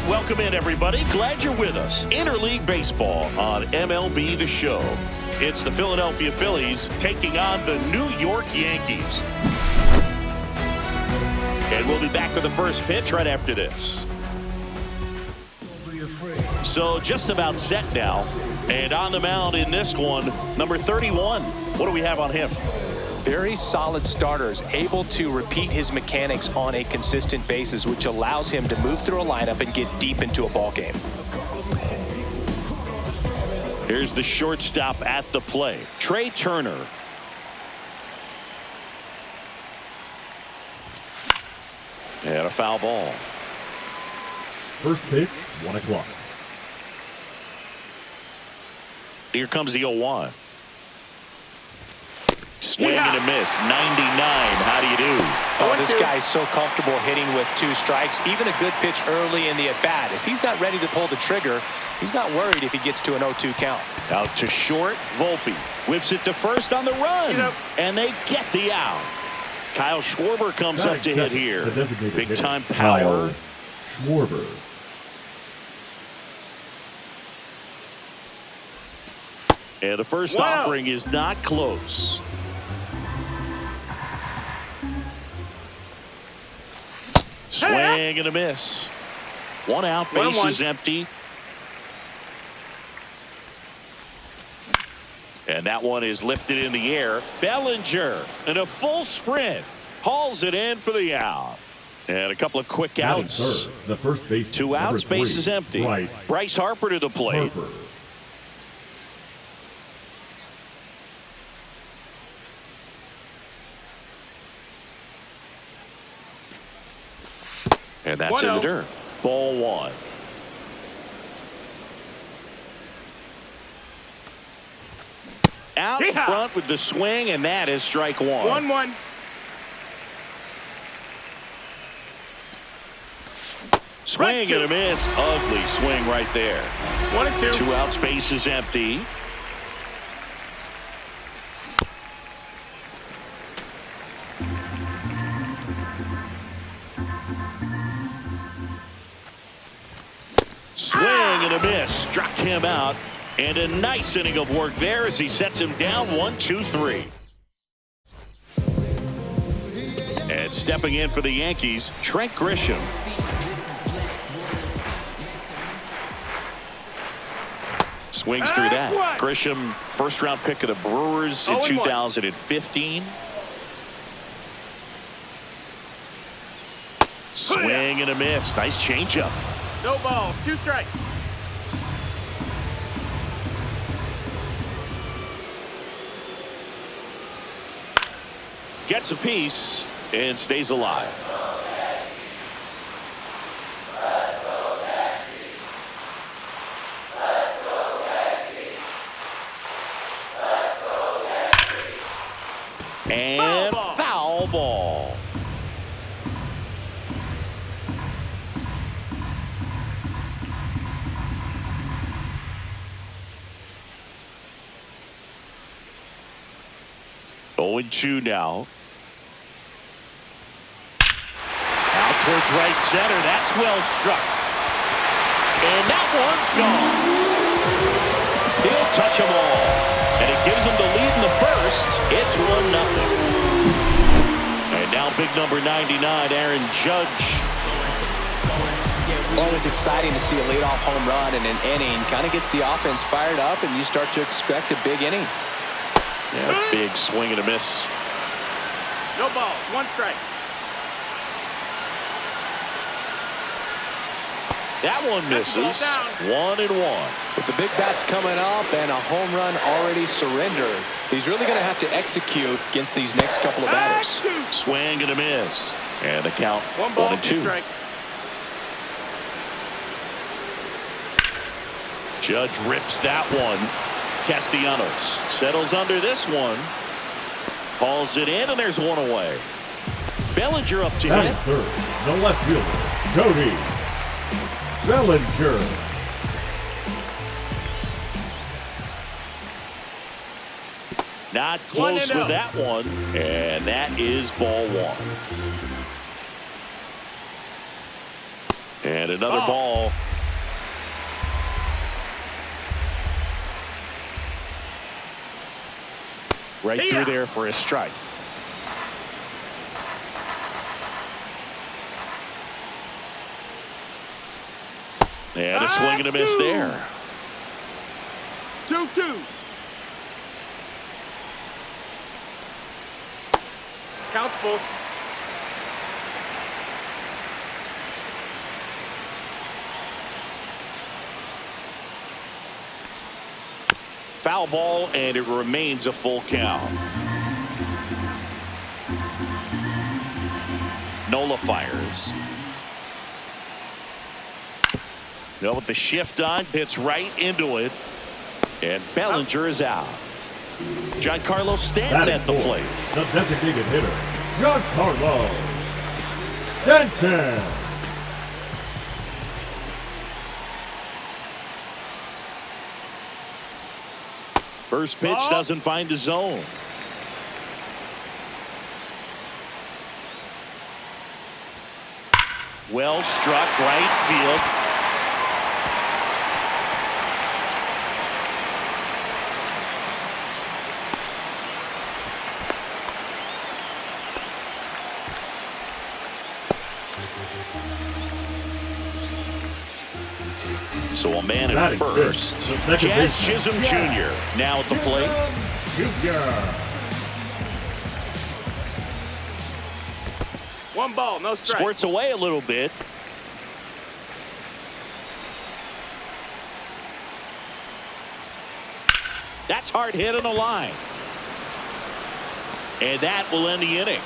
And welcome in, everybody. Glad you're with us. Interleague Baseball on MLB The Show. It's the Philadelphia Phillies taking on the New York Yankees. And we'll be back with the first pitch right after this. So just about set now. And on the mound in this one, number 31. What do we have on him? Very solid starters, able to repeat his mechanics on a consistent basis, which allows him to move through a lineup and get deep into a ball game. Here's the shortstop at the plate, Trey Turner. And a foul ball. First pitch, 1 o'clock. Here comes the 0-1. Swing and a miss. 99. How do you do? Oh, this guy's so comfortable hitting with 2 strikes. Even a good pitch early in the at-bat. If he's not ready to pull the trigger, he's not worried if he gets to an 0-2 count. Out to short. Volpe whips it to first on the run. And they get the out. Kyle Schwarber comes up to hit here. Big time power. Schwarber. And the first offering is not close. Swing and a miss. 1 out, base is empty. And that one is lifted in the air. Bellinger in a full sprint hauls it in for the out. And a couple of quick outs. The first base. 2 outs, base is empty. Bryce Harper to the plate. And that's in the dirt. Ball 1. Out in front with the swing, and that is strike 1. 1-1. Swing and a miss. Ugly swing right there. 1-2. 2 outs, base is empty. Swing and a miss. Struck him out. And a nice inning of work there as he sets him down 1-2-3. And stepping in for the Yankees, Trent Grisham. Swings through that. Grisham, first round pick of the Brewers in 2015. Swing and a miss. Nice changeup. No balls, 2 strikes. Gets a piece and stays alive. And foul ball. Oh, 0-2 now. Out towards right center. That's well struck. And that one's gone. He'll touch them all. And it gives him the lead in the first. It's 1-0. And now big number 99, Aaron Judge. Always exciting to see a leadoff home run in an inning. Kind of gets the offense fired up, and you start to expect a big inning. Yeah, big swing and a miss. No balls, 1 strike. That one misses. 1-1. With the big bats coming up and a home run already surrendered, he's really going to have to execute against these next couple of batters. Swing and a miss. And the count 1 ball, 1-2. 2 strike. Judge rips that one. Castellanos settles under this one. Hauls it in, and there's 1 away. Bellinger up to hit. Third, the left fielder, Cody Bellinger. Not close with that one, and that is ball 1. And another ball. Right through there for a strike. And a swing and a miss there. 2-2. Counts full. Foul ball, and it remains a full count. Nola fires. Now with the shift on, hits right into it. And Bellinger is out. Giancarlo Stanton at the plate. The designated hitter, Giancarlo Stanton. First pitch doesn't find the zone. Well struck, right field. So a man at first. Jazz Chisholm Jr. now at the plate. Jr. 1 ball, no strike. Squirts away a little bit. That's hard hit on the line. And that will end the inning.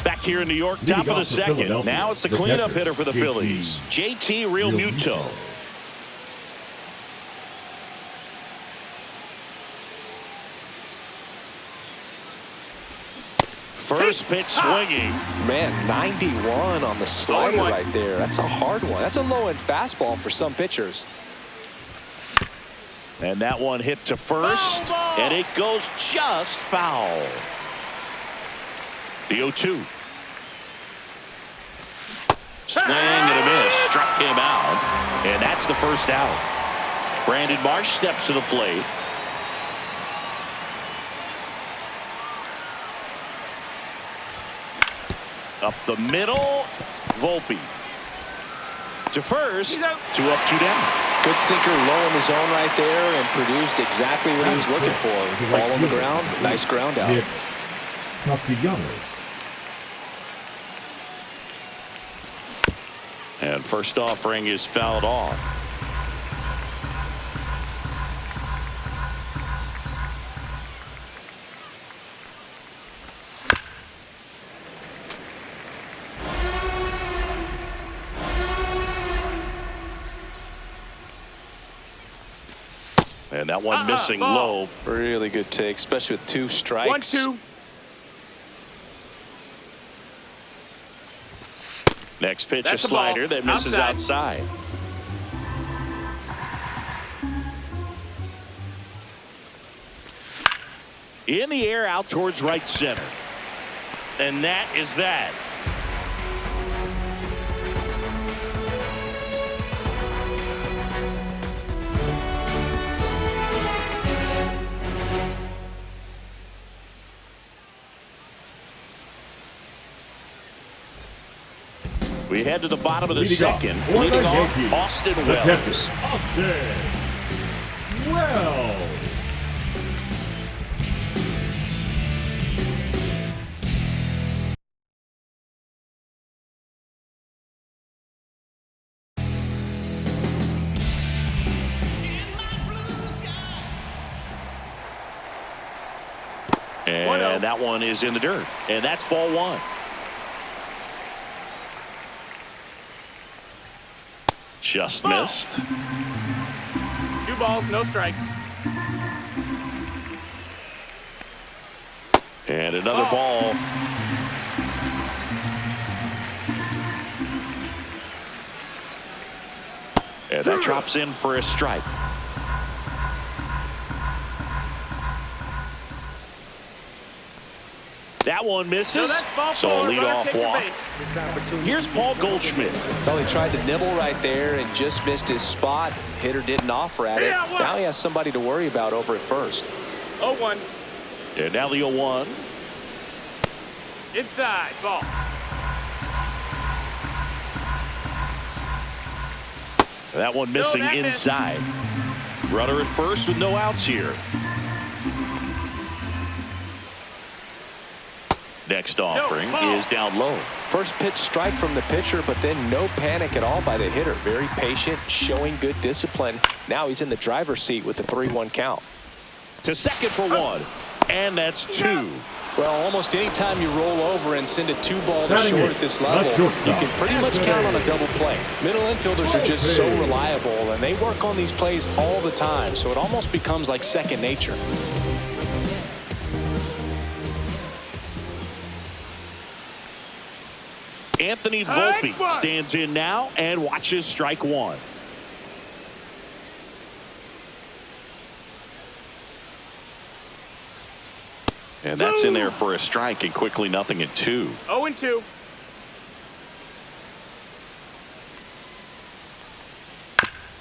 Back here in New York, top of the second. Now it's the cleanup hitter for the Phillies, JT Realmuto. First pitch swinging. Man, 91 on the slider right there. That's a hard one. That's a low-end fastball for some pitchers. And that one hit to first, and it goes just foul. The 0-2. Swing and a miss. Struck him out. And that's the first out. Brandon Marsh steps to the plate. Up the middle. Volpe. To first. 2 up, 2 down. Good sinker low in the zone right there and produced exactly what he was looking for. Ball on the ground. Nice ground out. Castellanos. And first offering is fouled off. And that one missing low. Really good take, especially with 2 strikes. 1-2. Next pitch, a slider that misses outside. In the air, out towards right center. And that is that. We head to the bottom of the second. Leading off, Austin Wells. Austin Wells. And that one is in the dirt. And that's ball 1. Just missed. 2 balls, no strikes. And another ball. And that drops in for a strike. That one No, misses. that's ball So a forward. Runner leadoff takes the walk. base. Here's Paul Goldschmidt. Well, he tried to nibble right there and just missed his spot. Hitter didn't offer at it. Yeah, what? Now he has somebody to worry about over at first. 0-1. And now the 0-1. Inside. Ball. That one missing that missed. inside. Runner at first with no outs here. Next offering ball. is down low. First pitch strike from the pitcher, but then no panic at all by the hitter. Very patient, showing good discipline. Now he's in the driver's seat with the 3-1 count. To second for one. And that's two. Well, almost any time you roll over and send a 2-ball to Batting short it, at this the level, shortstop, you can pretty much count on a double play. Middle infielders are just so Okay. reliable, and they work on these plays all the time, so it almost becomes like second nature. Anthony Volpe stands in now and watches strike one. And that's in there for a strike, and quickly nothing at 2. 0-2.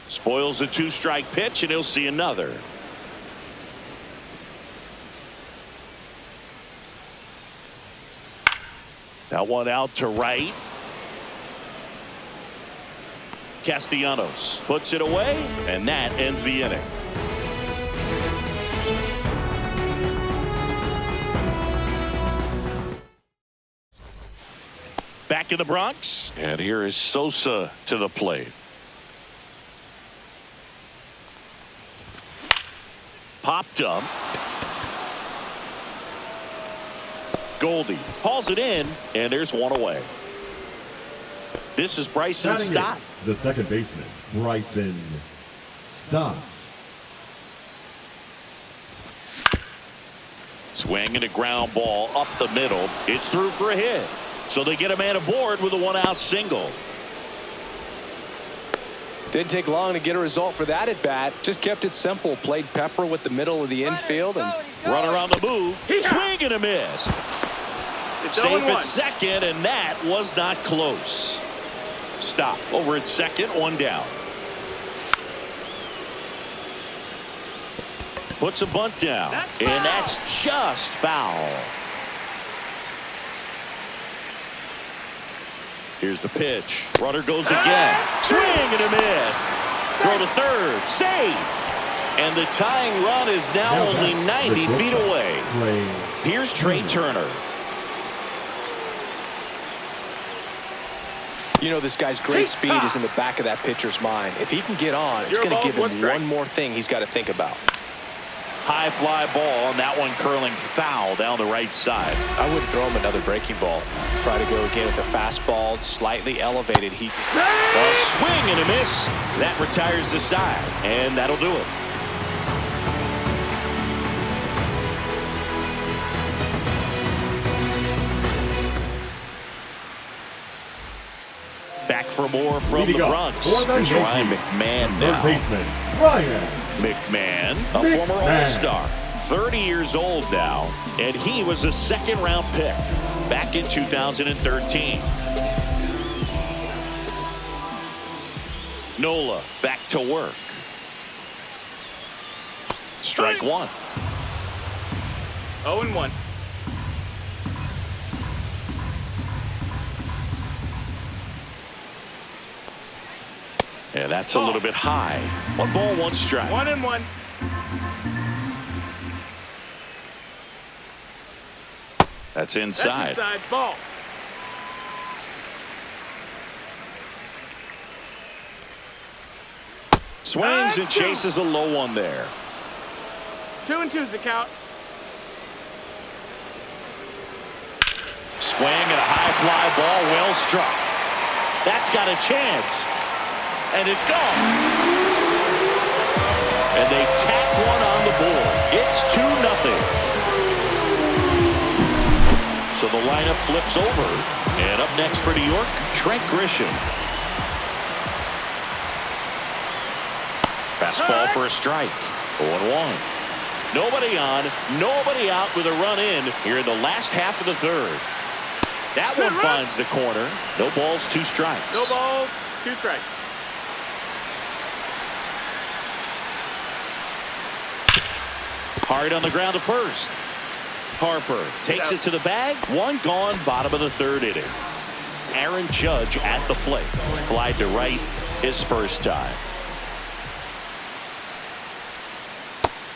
Spoils the 2-strike pitch, and he'll see another. That one out to right. Castellanos puts it away, and that ends the inning. Back in the Bronx, and here is Sosa to the plate. Popped up. Goldie hauls it in, and there's one away. This is Bryson Batting Stott. it, the second baseman, Bryson Stott. Swinging a ground ball up the middle. It's through for a hit. So they get a man aboard with a 1-out single. Didn't take long to get a result for that at bat. Just kept it simple. Played pepper with the middle of the infield, and Runner on the move. Swing and a miss. It's Safe 0-1. at second, and that was not close. Stop over at second, one down. Puts a bunt down, and that's just foul. Here's the pitch. Runner goes again. Swing and a miss. Throw to third. Safe. And the tying run is now only 90 feet away. Here's Trey Turner. you know this guy's great speed is in the back of that pitcher's mind. If he can get on, it's going to give him one more thing he's got to think about. High fly ball, and that one curling foul down the right side. I wouldn't throw him another breaking ball. Try to go again with the fastball, slightly elevated. A swing and a miss. That retires the side, and that'll do it. Back for more from the Bronx. Here's Ryan McMahon now. Baseman, Ryan McMahon, a former All-Star, 30 years old now, and he was a second-round pick back in 2013. Nola back to work. Strike one. 0-1. Yeah, that's a little bit high. 1 ball, 1 strike. 1-1. That's inside. That's inside. Ball. Swings and chases a low one there. 2-2's the count. Swing and a high fly ball, well struck. That's got a chance. And it's gone. And they tack one on the board. It's 2-0. So the lineup flips over. And up next for New York, Trent Grisham. Fastball for a strike. 0-1. Nobody on, nobody out with a run in here in the last half of the third. That one finds the corner. No balls, 2 strikes. No balls, 2 strikes. Hard on the ground to first. Harper takes it to the bag. 1 gone, bottom of the 3rd inning. Aaron Judge at the plate. Fly to right his first time.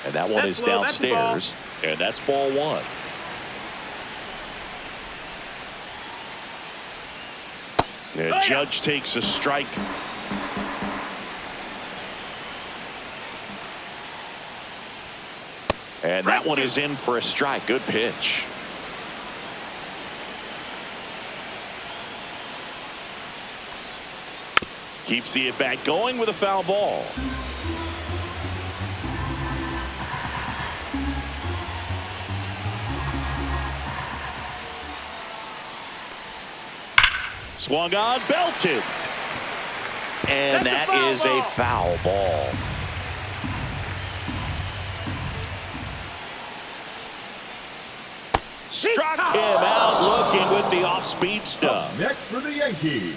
And that one is downstairs. And that's ball 1. And Judge takes a strike. And that one is in for a strike. Good pitch. Keeps the at-bat going with a foul ball. Swung on, belted. And that is a foul ball. Struck him out looking with the off-speed stuff. Next for the Yankees,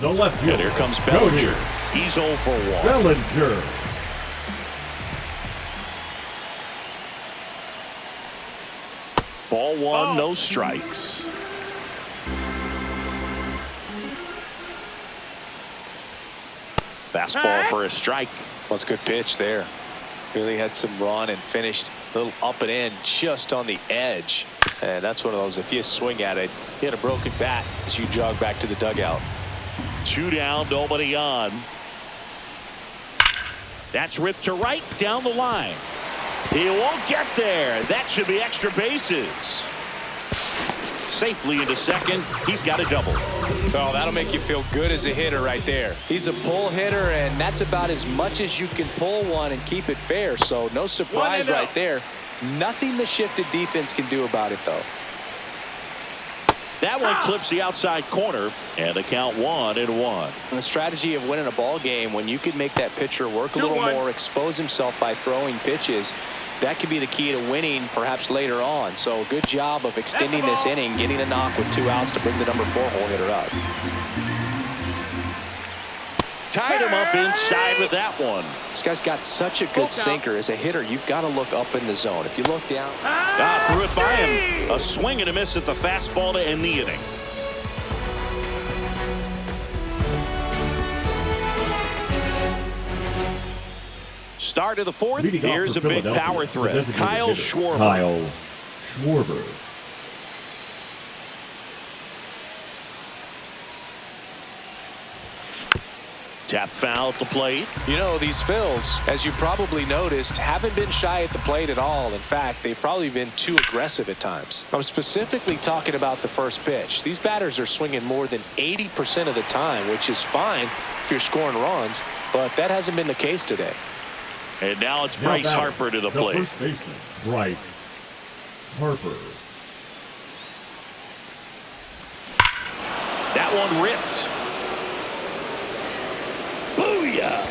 the left fielder. And here comes Bellinger. He's 0 for 1. Bellinger. Ball 1, no strikes. Fastball for a strike. Well, it's a good pitch there. Really had some run and finished a little up and in just on the edge. And that's one of those, if you swing at it, you hit a broken bat as you jog back to the dugout. 2 down, nobody on. That's ripped to right down the line. He won't get there. That should be extra bases. Safely into second. He's got a double. Oh, that'll make you feel good as a hitter right there. He's a pull hitter, and that's about as much as you can pull one and keep it fair. So no surprise right there. Nothing the shifted defense can do about it, though. That one clips the outside corner, and the count 1-1. And the strategy of winning a ball game, when you can make that pitcher work a little more, expose himself by throwing pitches, that could be the key to winning perhaps later on. So good job of extending this inning, getting a knock with 2 outs to bring the number 4 hole hitter up. Tied him up inside with that one. This guy's got such a good sinker. As a hitter, you've got to look up in the zone. If you look down. Threw it by him. A swing and a miss at the fastball to end the inning. Start of the 4th. Here's a big power threat. Kyle Schwarber. Kyle Schwarber. Tap foul at the plate. You know, these Phils, as you probably noticed, haven't been shy at the plate at all. In fact, they've probably been too aggressive at times. I'm specifically talking about the first pitch. These batters are swinging more than 80% of the time, which is fine if you're scoring runs, but that hasn't been the case today. And now it's Bryce Harper to the plate. First baseman, Bryce Harper. That one ripped. Booyah!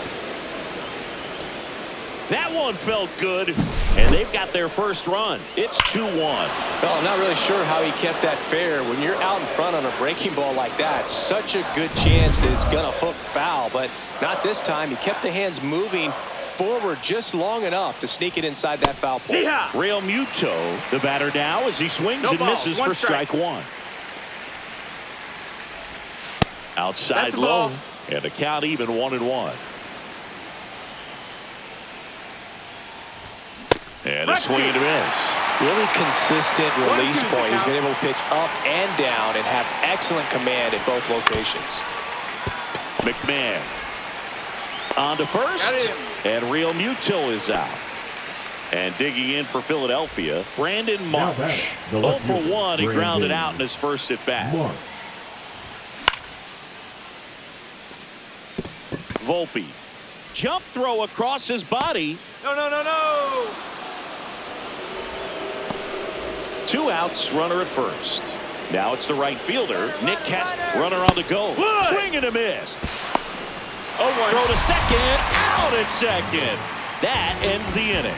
That one felt good, and they've got their first run. It's 2-1. Well, I'm not really sure how he kept that fair. When you're out in front on a breaking ball like that, such a good chance that it's going to hook foul, but not this time. He kept the hands moving forward just long enough to sneak it inside that foul pole. Real Muto, the batter now, as he swings and misses for strike 1. Outside low, and the count even 1-1. And a swing and a miss. Really consistent release point. He's been able to pitch up and down and have excellent command at both locations. McMahon on to first, and Real Muto is out. And digging in for Philadelphia, Brandon Marsh. 0 for 1, he grounded out in his first at bat. Volpe, jump throw across his body. No. 2 outs, runner at first. Now it's the right fielder, Nick Kess, runner on the go. Swing and a miss. Throw to second, out at second. That ends the inning.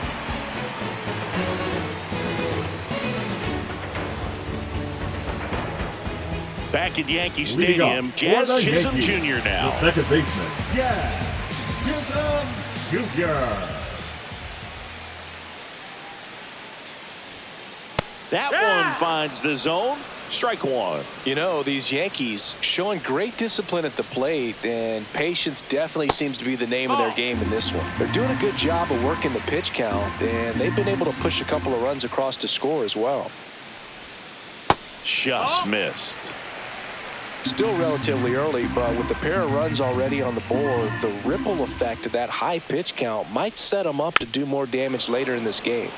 Back at Yankee Leading up Stadium, for Jazz the Chisholm Yankees, Jr. now. The second baseman, Jazz Chisholm Jr. That one finds the zone. Strike one. You know, these Yankees showing great discipline at the plate, and patience definitely seems to be the name of their game in this one. They're doing a good job of working the pitch count, and they've been able to push a couple of runs across to score as well. Just missed. Still relatively early, but with the pair of runs already on the board, the ripple effect of that high pitch count might set them up to do more damage later in this game.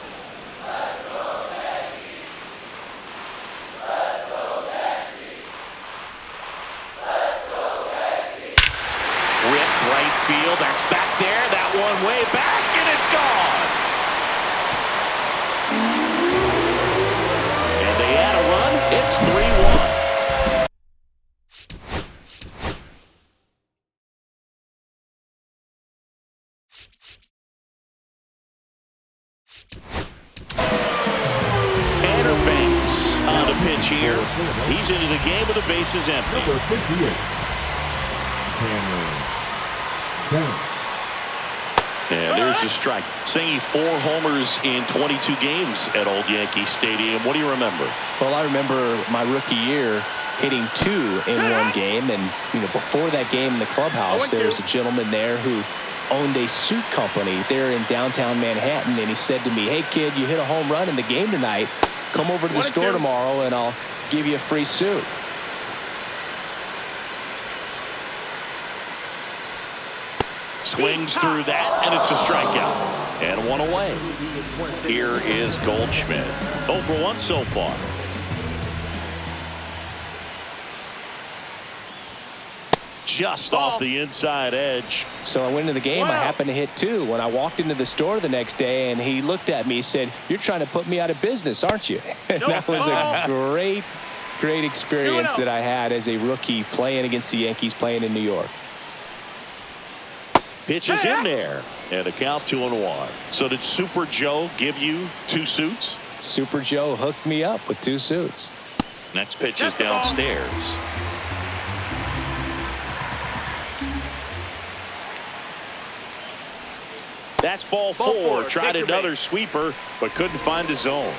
Ripped right field. That's back there. That one way back, and it's gone. And they add a run. It's 3-1. Tanner Banks on the pitch here. He's into the game with the bases empty. Number 58, Tanner Banks. And there's the strike. Saying 4 homers in 22 games at Old Yankee Stadium. What do you remember? Well, I remember my rookie year hitting 2 in one game, and before that game in the clubhouse, there was a gentleman there who owned a suit company there in downtown Manhattan, and he said to me, "Hey kid, you hit a home run in the game tonight. Come over to the store tomorrow and I'll give you a free suit." Swings through that, and it's a strikeout. And 1 away. Here is Goldschmidt. 0 for 1 so far. Just off the inside edge. So I went into the game. I happened to hit 2 when I walked into the store the next day, and he looked at me and said, "You're trying to put me out of business, aren't you?" And that was a great experience that I had as a rookie playing against the Yankees, playing in New York. Pitch is in there, and a count 2-1. So did Super Joe give you 2 suits? Super Joe hooked me up with 2 suits. Next pitch is downstairs. That's ball 4. Tried another sweeper, but couldn't find the zone.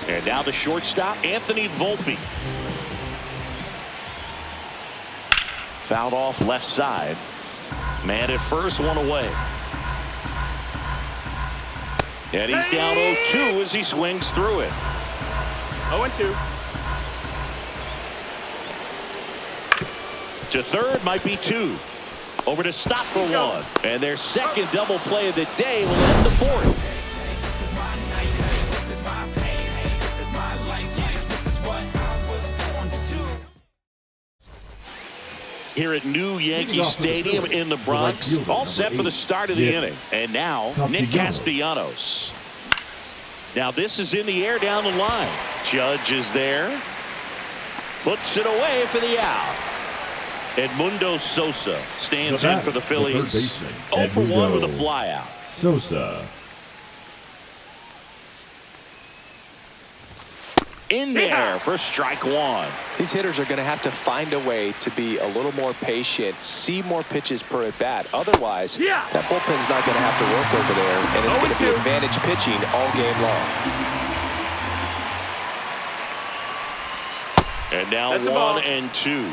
And now the shortstop, Anthony Volpe. Fouled off left side. Man at first, 1 away. And he's down 0-2 as he swings through it. 0-2. To third might be 2. Over to stop for 1. And their second double play of the day will end the 4th. Here at New Yankee Stadium in the Bronx, all set for the start of the inning. And now, Nick Castellanos. Now this is in the air down the line. Judge is there. Puts it away for the out. Edmundo Sosa stands in for the Phillies. 0 for 1 with a flyout. Sosa. In there for strike 1. These hitters are going to have to find a way to be a little more patient, see more pitches per at bat. Otherwise, that bullpen's not going to have to work over there, and it's going to be advantage pitching all game long. And now 1-2.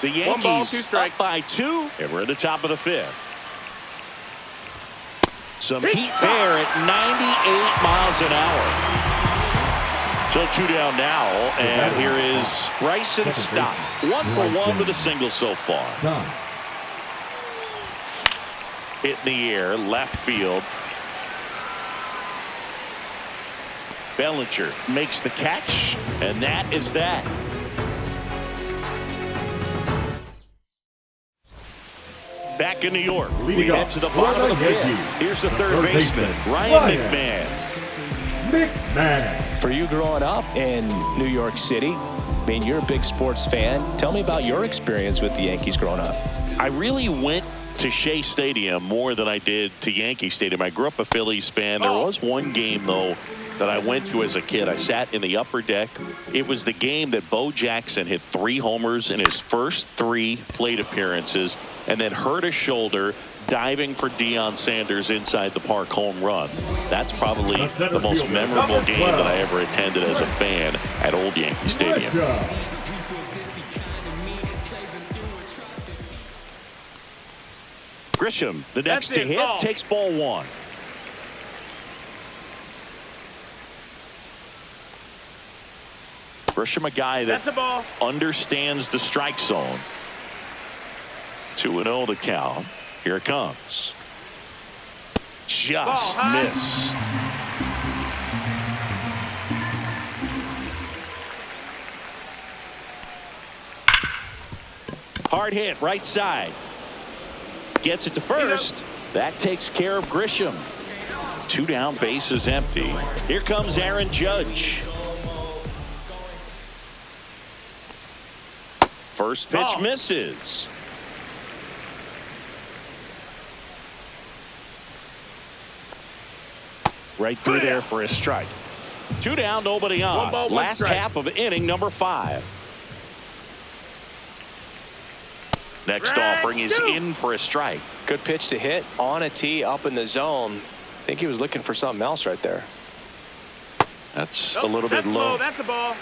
The Yankees up by 2, and we're at the top of the 5th. Some heat there at 98 miles an hour. So 2 down now, and here is Bryson Stott. 1 for 1 with a single so far. Hit in the air, left field. Bellinger makes the catch, and that is that. Back in New York, we head to the bottom of the 5th. Here's the third baseman, Ryan McMahon. For you growing up in New York City, I mean, you're a big sports fan. Tell me about your experience with the Yankees growing up. I really went to Shea Stadium more than I did to Yankee Stadium. I grew up a Phillies fan. There was one game, though, that I went to as a kid. I sat in the upper deck. It was the game that Bo Jackson hit 3 homers in his first 3 plate appearances and then hurt his shoulder diving for Deion Sanders inside the park home run. That's probably the most memorable game that I ever attended as a fan at Old Yankee Stadium. Grisham, the next to hit, takes ball 1. Grisham, a guy that understands the strike zone. 2-0 to count. Here it comes. Just missed. Hard hit, right side. Gets it to first. That takes care of Grisham. 2 down, base is empty. Here comes Aaron Judge. First pitch misses. Right through there for a strike. 2 down, nobody on. Last half of inning number 5. Next offering is in for a strike. Good pitch to hit on a tee up in the zone. I think he was looking for something else right there. That's a little bit low. That's a ball.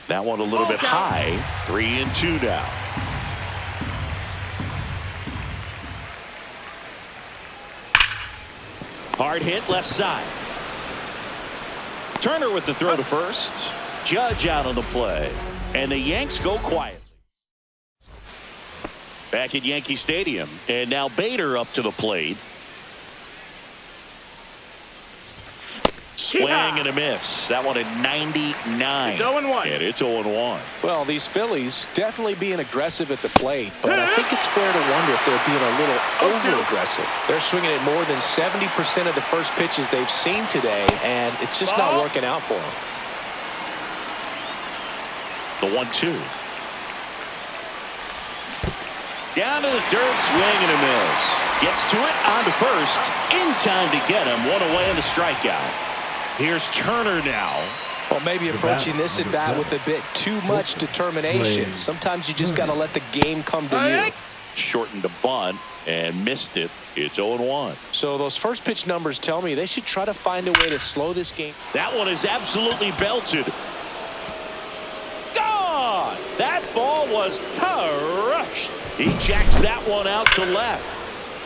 That one a little bit high. 3-2 now. Hard hit left side. Turner with the throw to first. Judge out on the play. And the Yanks go quiet. Back at Yankee Stadium. And now Bader up to the plate. Swing and a miss. That one at 99. It's 0-1. And it's 0-1. Well, these Phillies definitely being aggressive at the plate, but I think it's fair to wonder if they're being a little over-aggressive. They're swinging at more than 70% of the first pitches they've seen today, and it's just not working out for them. The 1-2. Down to the dirt, swing and a miss. Gets to it, on to first. In time to get him. 1 away in the strikeout. Here's Turner now. Well, maybe approaching this at bat with a bit too much determination. Sometimes you just got to let the game come to you. Shortened a bunt and missed it. It's 0-1. So those first pitch numbers tell me they should try to find a way to slow this game. That one is absolutely belted. Gone! That ball was crushed. He jacks that one out to left.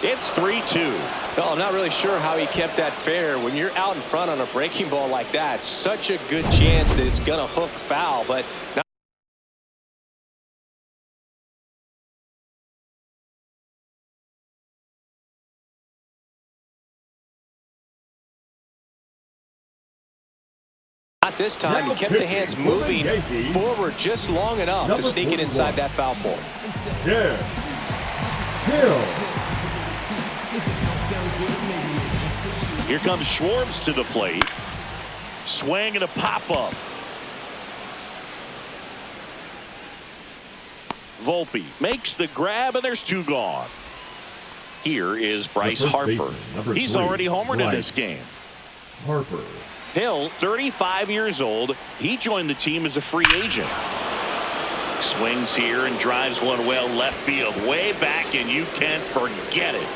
It's 3-2. Well, I'm not really sure how he kept that fair. When you're out in front on a breaking ball like that, such a good chance that it's going to hook foul, but not. Not this time. He kept the hands moving forward just long enough to sneak it inside that foul pole. Yeah. Hill. Here comes Schwartz to the plate. Swing and a pop-up. Volpe makes the grab, and there's 2 gone. Here is Bryce Harper. He's already homered in this game. Harper. Hill, 35 years old. He joined the team as a free agent. Swings here and drives one well left field. Way back, and you can't forget it.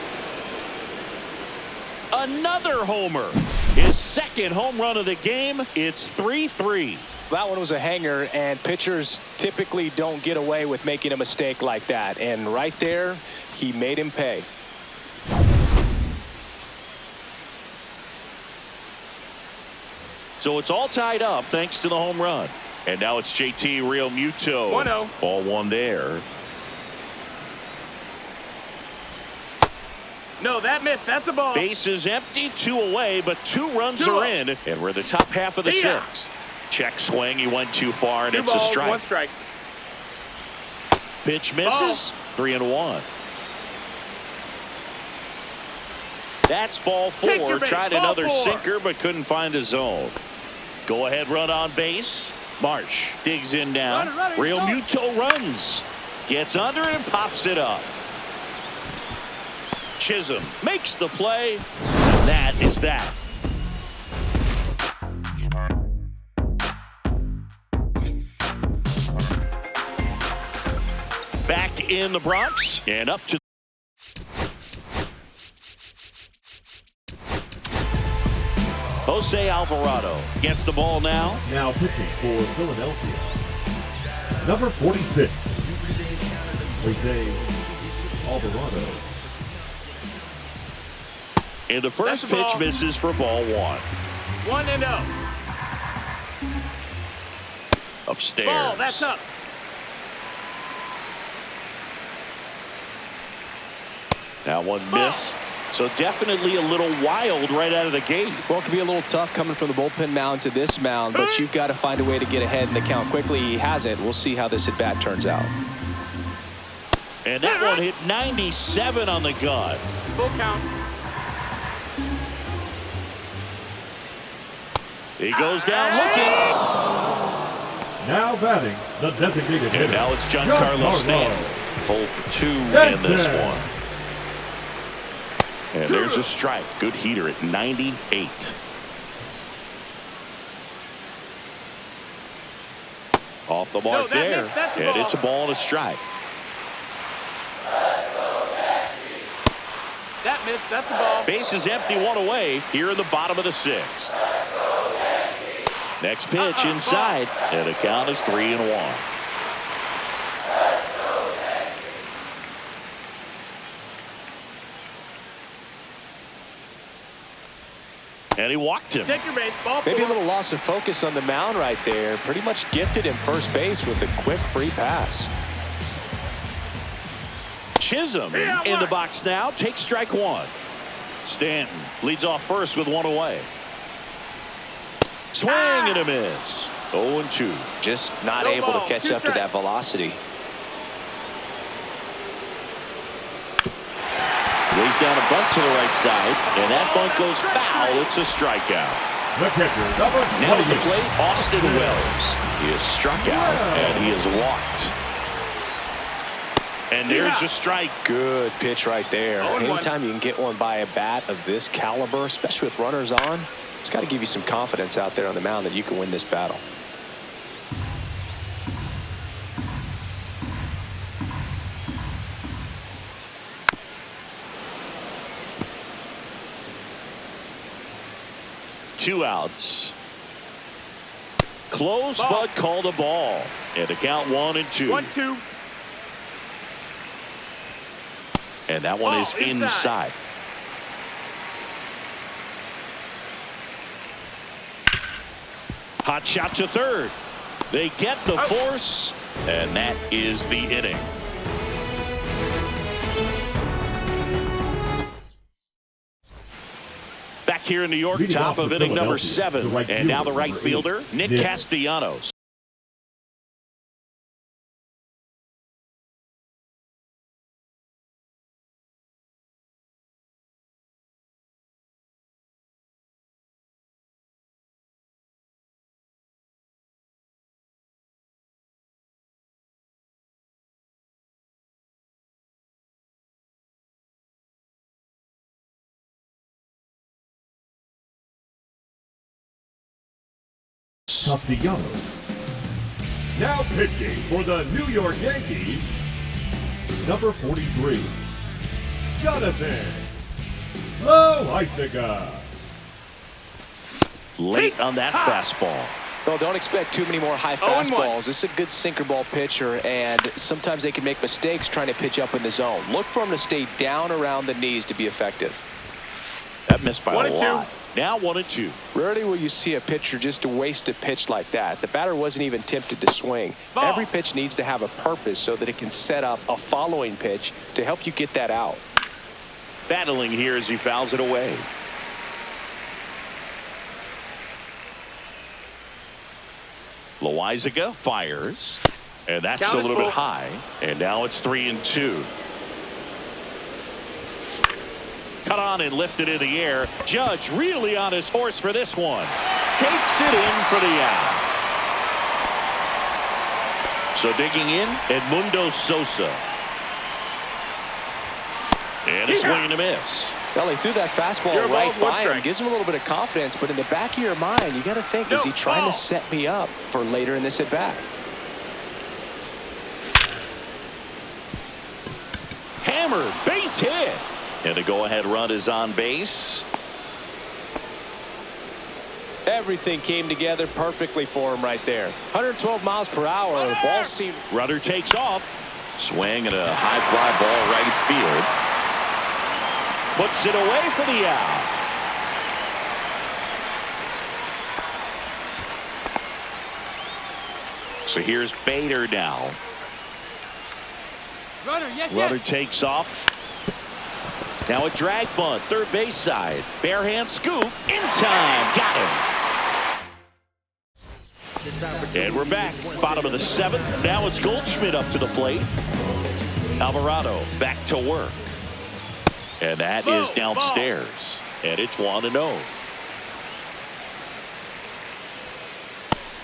Another homer. His second home run of the game. It's 3-3. That one was a hanger, and pitchers typically don't get away with making a mistake like that. And right there, he made him pay. So it's all tied up thanks to the home run. And now it's JT Realmuto. 1-0. Ball 1 there. No, that missed. That's a ball. Base is empty, 2 away, but 2 runs are in, and we're the top half of the 6th. Check swing, he went too far, and 2 it's balls, a strike. 1 strike. Pitch misses. 3-1. That's ball 4. Tried ball another 4. sinker, but couldn't find a zone. Go ahead, run on base. Marsh digs in down. Realmuto runs. Gets under it and pops it up. Chisholm makes the play, and that is that. Back in the Bronx and up to Jose Alvarado gets the ball now. Now pitching for Philadelphia, number 46, Jose Alvarado. And the first That's the pitch ball. misses for ball 1. 1-0. Upstairs. Ball, that's up. That one missed. So definitely a little wild right out of the gate. Well, it can be a little tough coming from the bullpen mound to this mound, but you've got to find a way to get ahead in the count quickly. He hasn't. We'll see how this at-bat turns out. And that one hit 97 on the gun. Full count. He goes down looking. Now batting, the designated And hitter. now it's Giancarlo Stanton. Pull for 2 in this one. And there's a strike. Good heater at 98. Off the mark that there. missed. That's a And ball. it's a ball and a strike. That missed. That's a ball. Base is empty, 1 away here in the bottom of the 6th. Next pitch inside, and the count is 3-1. And he walked him. Take your base. Ball Maybe a 4. little loss of focus on the mound right there. Pretty much gifted him first base with a quick free pass. Chisholm Yeah, in the what? box now. Takes strike 1. Stanton leads off first with 1 away. Swing and a miss. 0-2. Just not No able ball, to catch 2 up to that strikes. velocity. Lays down a bunt to the right side, and that bunt goes foul. It's a strikeout. The catcher, number Now at the 28. plate, Austin Wells. He is struck out, and he is walked. And there's a strike. Good pitch right there. 0-1. Anytime you can get one by a bat of this caliber, especially with runners on, it's got to give you some confidence out there on the mound that you can win this battle. Two outs. Close, Ball. but called a ball. And the count 1-2. 1-2. And that one Ball is inside. inside. Hot shot to third. They get the Out. force, and that is the inning. Back here in New York, Leading top off of for inning number Philadelphia, 7. the right And now the fielder, right number 8, fielder, Nick Nick Castellanos. Castellanos. Now pitching for the New York Yankees, number 43, Jonathan Loaisiga. Late on that fastball. Well, don't expect too many more high 0-1. fastballs. This is a good sinker ball pitcher, and sometimes they can make mistakes trying to pitch up in the zone. Look for him to stay down around the knees to be effective. That missed by 1-2. a lot. Now 1-2. Rarely will you see a pitcher just waste a pitch like that. The batter wasn't even tempted to swing. Ball. Every pitch needs to have a purpose so that it can set up a following pitch to help you get that out. Battling here as he fouls it away. Loaisiga fires, and that's Count a is little bit full. high. And now it's 3-2. Cut on and lifted in the air. Judge really on his horse for this one. Takes it in for the out. So digging in, Edmundo Sosa. And a swing and a miss. Well, he threw that fastball Your right ball's one by him. strike. Gives him a little bit of confidence, but in the back of your mind, you got to think, is he trying ball. to set me up for later in this at-bat? Hammered, base hit. And the go-ahead run is on base. Everything came together perfectly for him right there. 112 miles per hour. The ball seemed... Runner takes off. Swing and a high fly ball right field. Puts it away for the out. So here's Bader now. Runner takes off. Now a drag bunt, third base side. Barehand scoop, in time, got him. And we're back, bottom of the seventh. Now it's Goldschmidt up to the plate. Alvarado back to work. And that is downstairs. And it's 1-0.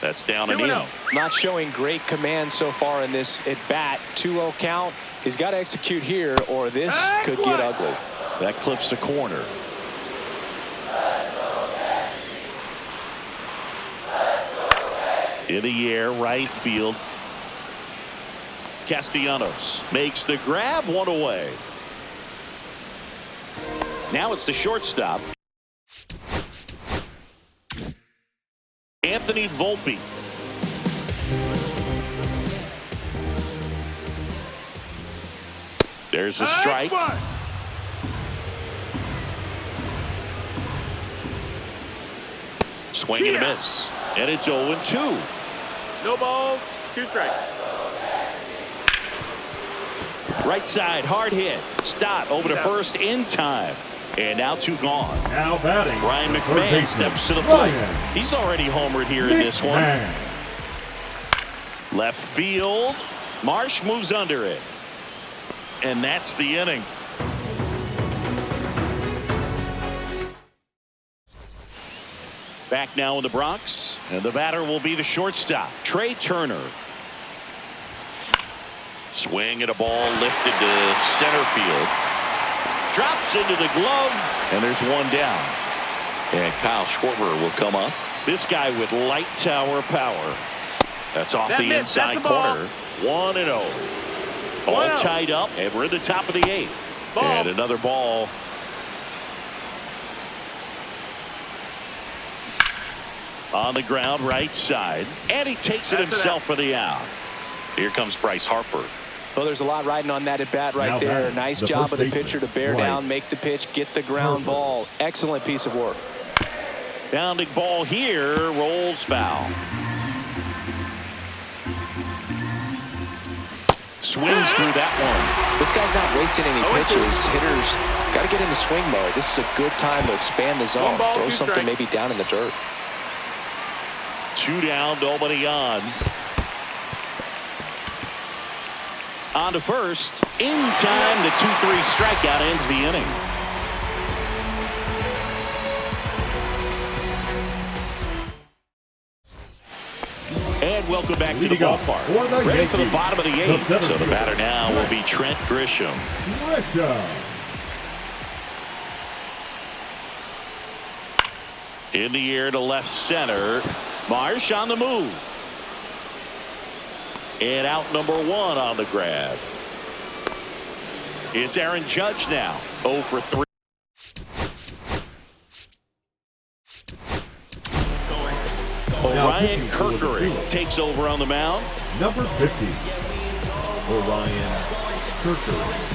That's down and in. Not showing great command so far in this at-bat. 2-0 count. He's got to execute here, or this could get ugly. That clips the corner. In the air, right field. Castellanos makes the grab, one away. Now it's the shortstop. Anthony Volpe. There's a strike. Swing and a miss. And it's 0-2. No balls, 2 strikes. Right side, hard hit. Stott over to first in time. And now 2 gone. Now batting. Ryan third McMahon baseman, steps to the plate. Ryan He's already homered here in this one. McMahon. Left field. Marsh moves under it. And that's the inning. Back now in the Bronx. And the batter will be the shortstop, Trey Turner. Swing and a ball lifted to center field. Drops into the glove. And there's one down. And Kyle Schwarber will come up. This guy with light tower power. That's off the inside corner. 1-0. All tied up, and we're in the top of the 8th. And another ball. On the ground, right side. And he takes it himself for the out. Here comes Bryce Harper. Well, there's a lot riding on that at bat right Now there. batting, Nice the job first of the baseman, pitcher to bear Bryce down, make the pitch, get the ground Harper. ball. Excellent piece of work. Bounding ball here, rolls foul. Swings through that one. This guy's not wasting any pitches. Hitters got to get into swing mode. This is a good time to expand the zone. 1 ball, Throw 2 something strikes. maybe down in the dirt. 2 down, nobody on. On to first. In time, the 2-3 strikeout ends the inning. And welcome back to the Leading up ballpark. for the Ready for the Yankees, bottom of the the 8th. seventh So the fielder. batter now will be Trent Grisham. Grisham. In the air to left center. Marsh on the move. And out number 1 on the grab. It's Aaron Judge now. 0 for 3. Orion Kirkering takes over on the mound. Number 50. Orion Kirkering.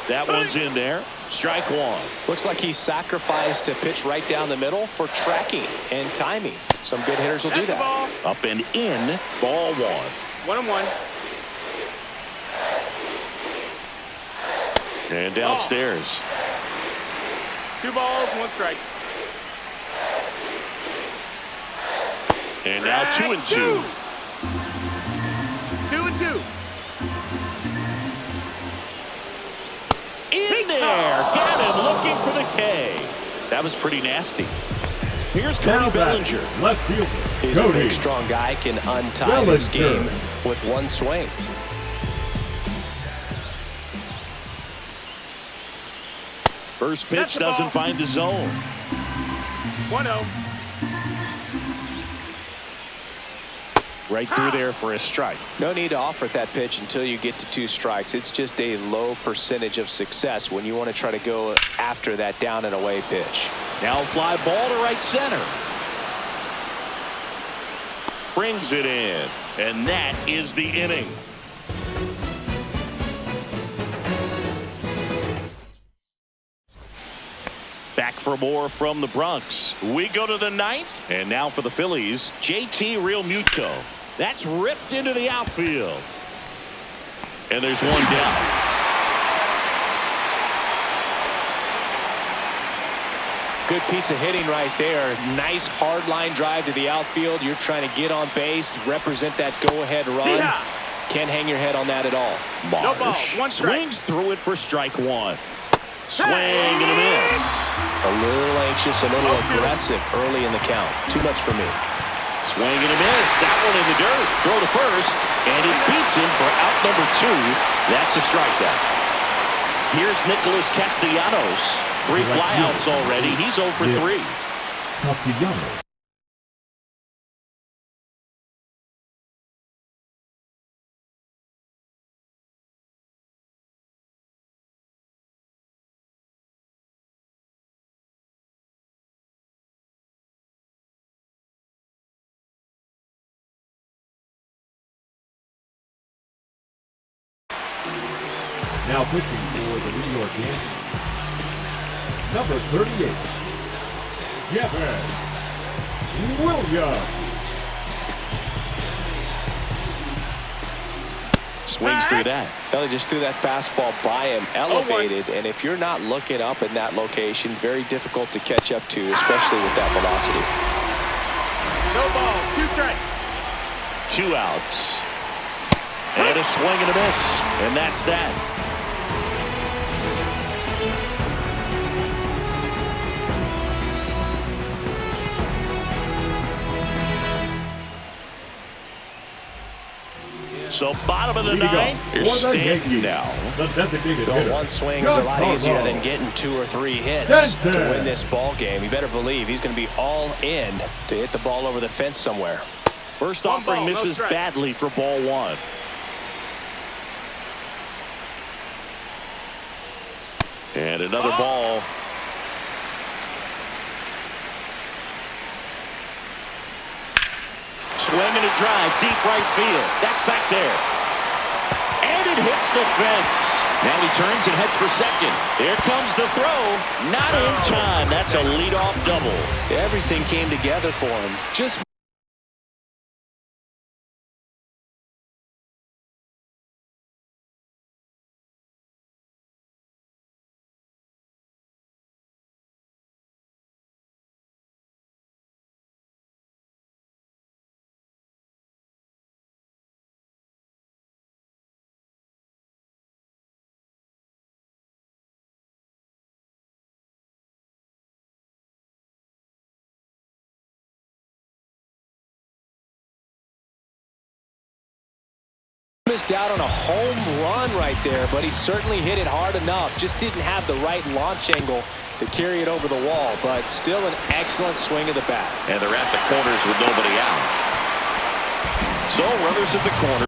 That one's in there. Strike 1. Looks like he sacrificed a pitch right down the middle for tracking and timing. Some good hitters will do That's the that. ball. Up and in. Ball 1. 1-1. And downstairs. 2 balls, 1 strike. And now 2-2. 2-2. In there. Got him looking for the K. That was pretty nasty. Here's Now Cody batting, Bellinger. left fielder, He's a Cody big, strong guy, can untie this Bellinger. game with one swing. First pitch That's the ball. doesn't find the zone. 1-0. Right through there for a strike. No need to offer that pitch until you get to 2 strikes. It's just a low percentage of success when you want to try to go after that down and away pitch. Now fly ball to right center. Brings it in. And that is the inning. Back for more from the Bronx. We go to the 9th. And now for the Phillies, JT Realmuto. That's ripped into the outfield. And there's one down. Good piece of hitting right there. Nice hard line drive to the outfield. You're trying to get on base, represent that go-ahead run. Yeah. Can't hang your head on that at all. No ball, Marsh 1 strike. swings through it for strike 1. Swing and a miss. A little anxious, a little aggressive early in the count. Too much for me. Swing and a miss. That one in the dirt. Throw to first. And it beats him for out number 2. That's a strikeout. Here's Nicholas Castellanos. 3 flyouts already. He's 0 for 3. Castellanos. Now pitching for the New York Yankees, number 38, Jeffrey Williams. Swings through that. Belly just threw that fastball by him, elevated, and if you're not looking up in that location, very difficult to catch up to, especially with that velocity. No ball, 2 strikes. 2 outs. And a swing and a miss. And that's that. So bottom of the 9th, you're standing now. The designated Going hitter, one swing is a lot Giancarlo easier than getting 2 or 3 hits to Stanton. win this ball game. You better believe he's going to be all in to hit the ball over the fence somewhere. First One offering ball, no misses strike. badly for ball 1. And another ball. Swing and a drive, deep right field. That's back there. And it hits the fence. Now he turns and heads for second. There comes the throw. Not in time. That's a leadoff double. Everything came together for him. Just missed out on a home run right there, but he certainly hit it hard enough. Just didn't have the right launch angle to carry it over the wall, but still an excellent swing of the bat. And they're at the corners with nobody out. So runners at the corner.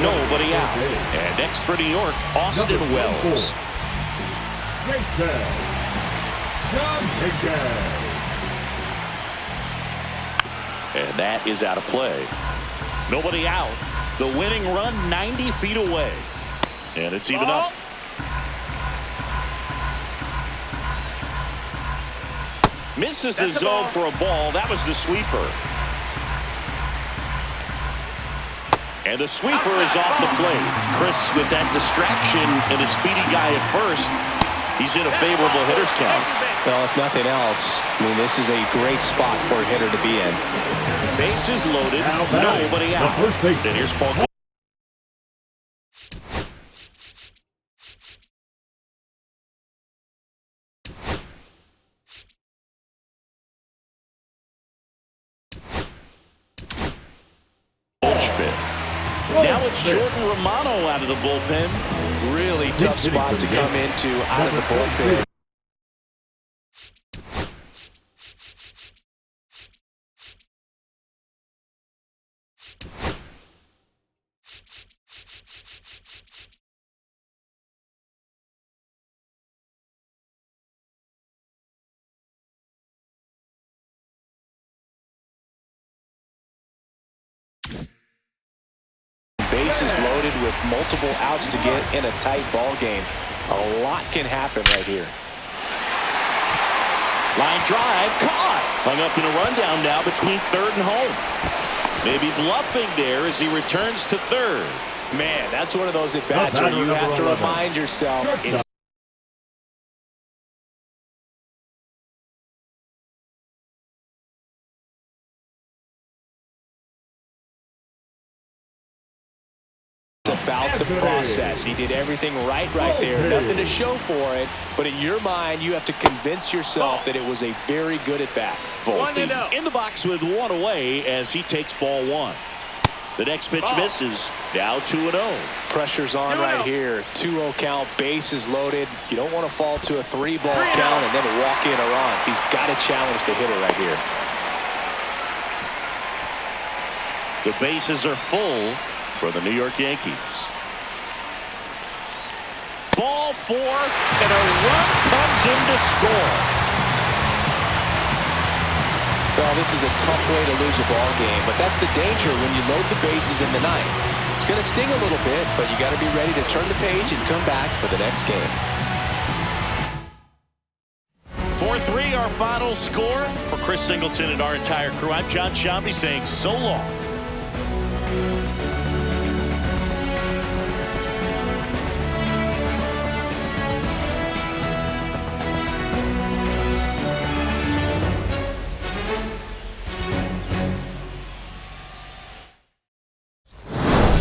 Nobody out. And next for New York, Austin Number Wells. 24, Jason Dominguez. And that is out of play. Nobody out. The winning run 90 feet away. And it's even up. Misses the zone for a ball. That was the sweeper. And the sweeper is off the plate. Chris, with that distraction and a speedy guy at first, he's in a favorable hitter's count. Well, if nothing else, I mean, this is a great spot for a hitter to be in. Bases loaded, nobody out. And here's Paul. Now it's Jordan Romano out of the bullpen. Really tough spot to come into out of the bullpen. Bases loaded with multiple outs to get in a tight ball game. A lot can happen right here. Line drive, caught. Hung up in a rundown now between third and home. Maybe bluffing there as he returns to third. Man, that's one of those at-bats where you have to remind yourself it's about the process. He did everything right there. Nothing to show for it, but in your mind, you have to convince yourself that it was a very good at-bat. Volpe in the box with one away as he takes ball one. The next pitch misses. Now 2-0. Pressure's on right here. 2-0 count, bases loaded. You don't want to fall to a 3-ball count and then walk in or on. He's got to challenge the hitter right here. The bases are full for the New York Yankees. Ball 4, and a run comes in to score. Well, this is a tough way to lose a ball game, but that's the danger when you load the bases in the ninth. It's going to sting a little bit, but you got to be ready to turn the page and come back for the next game. 4-3 our final score. For Chris Singleton and our entire crew, I'm John Shambi saying so long.